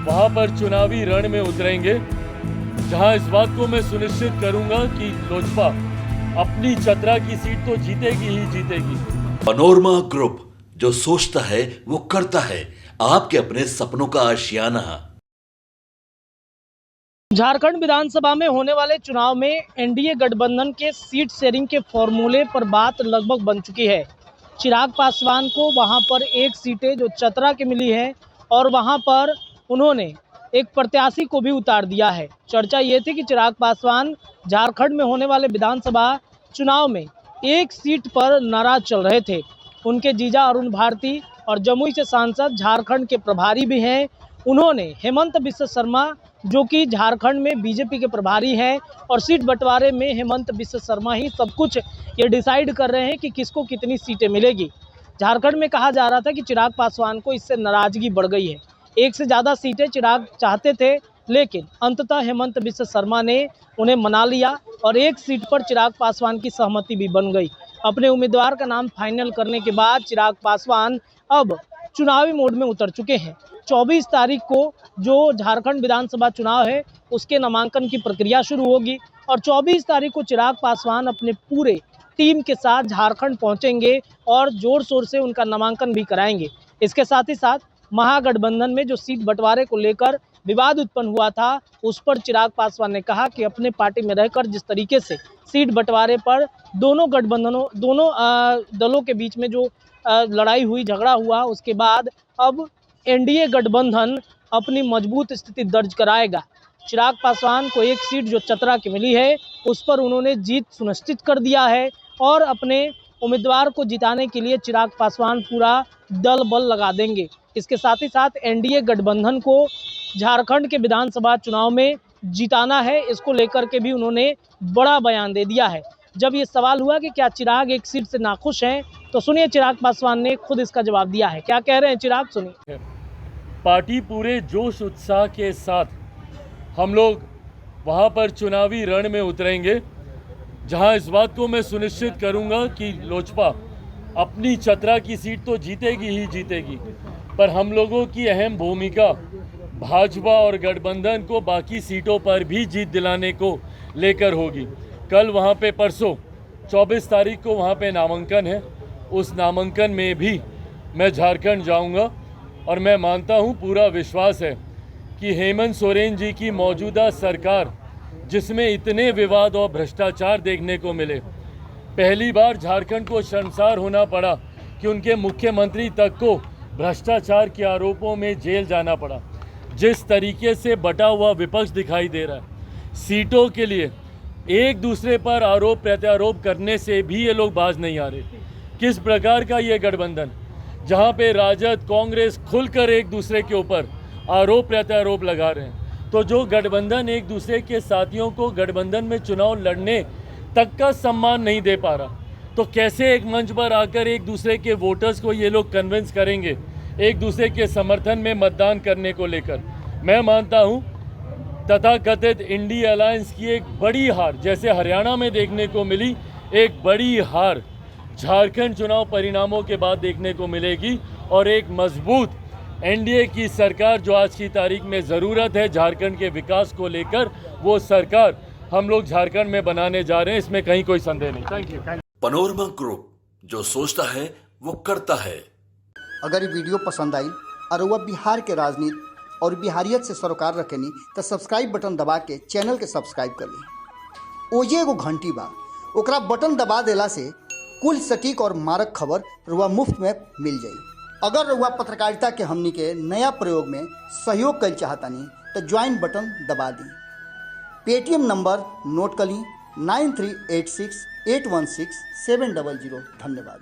वहां पर चुनावी रण में उतरेंगे, जहां इस बात को मैं सुनिश्चित करूंगा कि लोजपा अपनी चतरा की सीट तो जीतेगी ही जीतेगी। पनोरमा ग्रुप, जो सोचता है वो करता है। आपके अपने सपनों का आशियाना। झारखंड विधानसभा में होने वाले चुनाव में एनडीए गठबंधन के सीट शेयरिंग के फॉर्मूले पर बात लगभग बन चुकी है। चिराग पासवान को वहां पर एक सीटें जो चतरा की मिली है और वहां पर उन्होंने एक प्रत्याशी को भी उतार दिया है। चर्चा ये थी कि चिराग पासवान झारखंड में होने वाले विधानसभा चुनाव में एक सीट पर नाराज चल रहे थे। उनके जीजा अरुण भारती और जमुई से सांसद झारखंड के प्रभारी भी हैं, उन्होंने हेमंत बिस्व शर्मा जो कि झारखंड में बीजेपी के प्रभारी हैं और सीट बंटवारे में हेमंत बिस्व शर्मा ही सब कुछ ये डिसाइड कर रहे हैं कि किसको कितनी सीटें मिलेगी। झारखंड में कहा जा रहा था कि चिराग पासवान को इससे नाराजगी बढ़ गई है, एक से ज़्यादा सीटें चिराग चाहते थे, लेकिन अंततः हेमंत बिस्व शर्मा ने उन्हें मना लिया और एक सीट पर चिराग पासवान की सहमति भी बन गई। अपने उम्मीदवार का नाम फाइनल करने के बाद चिराग पासवान अब चुनावी मोड में उतर चुके हैं। 24 तारीख को जो झारखंड विधानसभा चुनाव है उसके नामांकन की प्रक्रिया शुरू होगी और 24 तारीख को चिराग पासवान अपने पूरे टीम के साथ झारखंड पहुंचेंगे और जोर शोर से उनका नामांकन भी कराएंगे। इसके साथ ही साथ महागठबंधन में जो सीट बंटवारे को लेकर विवाद उत्पन्न हुआ था, उस पर चिराग पासवान ने कहा कि अपने पार्टी में रहकर जिस तरीके से सीट बंटवारे पर दोनों दलों के बीच में जो लड़ाई हुई, झगड़ा हुआ, उसके बाद अब एनडीए गठबंधन अपनी मजबूत स्थिति दर्ज कराएगा। चिराग पासवान को एक सीट जो चतरा की मिली है उस पर उन्होंने जीत सुनिश्चित कर दिया है और अपने उम्मीदवार को जिताने के लिए चिराग पासवान पूरा दल बल लगा देंगे। इसके साथ ही साथ एनडीए गठबंधन को झारखंड के विधानसभा चुनाव में जिताना है, इसको लेकर के भी उन्होंने बड़ा बयान दे दिया है। जब ये सवाल हुआ कि क्या चिराग एक सीट से नाखुश हैं, तो सुनिए चिराग पासवान ने खुद इसका जवाब दिया है। क्या कह रहे हैं चिराग, सुनिए। पार्टी पूरे जोश उत्साह के साथ हम लोग वहां पर चुनावी रण में उतरेंगे, जहां इस बात को मैं सुनिश्चित करूंगा कि लोजपा अपनी चतरा की सीट तो जीतेगी ही जीतेगी, पर हम लोगों की अहम भूमिका भाजपा और गठबंधन को बाकी सीटों पर भी जीत दिलाने को लेकर होगी। कल वहां पे परसों 24 तारीख को वहां पे नामांकन है, उस नामांकन में भी मैं झारखंड जाऊंगा और मैं मानता हूं, पूरा विश्वास है कि हेमंत सोरेन जी की मौजूदा सरकार, जिसमें इतने विवाद और भ्रष्टाचार देखने को मिले, पहली बार झारखंड को शर्मसार होना पड़ा कि उनके मुख्यमंत्री तक को भ्रष्टाचार के आरोपों में जेल जाना पड़ा। जिस तरीके से बटा हुआ विपक्ष दिखाई दे रहा है, सीटों के लिए एक दूसरे पर आरोप प्रत्यारोप करने से भी ये लोग बाज नहीं आ रहे। किस प्रकार का ये गठबंधन, जहाँ पे राजद कांग्रेस खुलकर एक दूसरे के ऊपर आरोप प्रत्यारोप लगा रहे हैं, तो जो गठबंधन एक दूसरे के साथियों को गठबंधन में चुनाव लड़ने तक का सम्मान नहीं दे पा रहा, तो कैसे एक मंच पर आकर एक दूसरे के वोटर्स को ये लोग कन्विंस करेंगे एक दूसरे के समर्थन में मतदान करने को लेकर। मैं मानता हूँ तथाकथित इंडिया अलायंस की एक बड़ी हार, जैसे हरियाणा में देखने को मिली, एक बड़ी हार झारखंड चुनाव परिणामों के बाद देखने को मिलेगी और एक मजबूत एनडीए की सरकार जो आज की तारीख में ज़रूरत है झारखंड के विकास को लेकर, वो सरकार हम लोग झारखंड में बनाने जा रहे हैं, इसमें कहीं कोई संदेह नहीं। Thank you. पनोरमा ग्रुप, जो सोचता है वो करता है। अगर ये वीडियो पसंद आई और वह बिहार के राजनीति और बिहारियत से सरोकार रखेनी तो सब्सक्राइब बटन दबा के चैनल के सब्सक्राइब कर ली। ओजे एगो घंटी बा, ओकरा बटन दबा देला से कुल सटीक और मारक खबर रुआ मुफ्त में मिल जाई। अगर रुआ पत्रकारिता के हमनी के नया प्रयोग में सहयोग कर चाहतानी तो ज्वाइन बटन दबा दी। पेटीएम नंबर नोट कर ली 9386816700। धन्यवाद।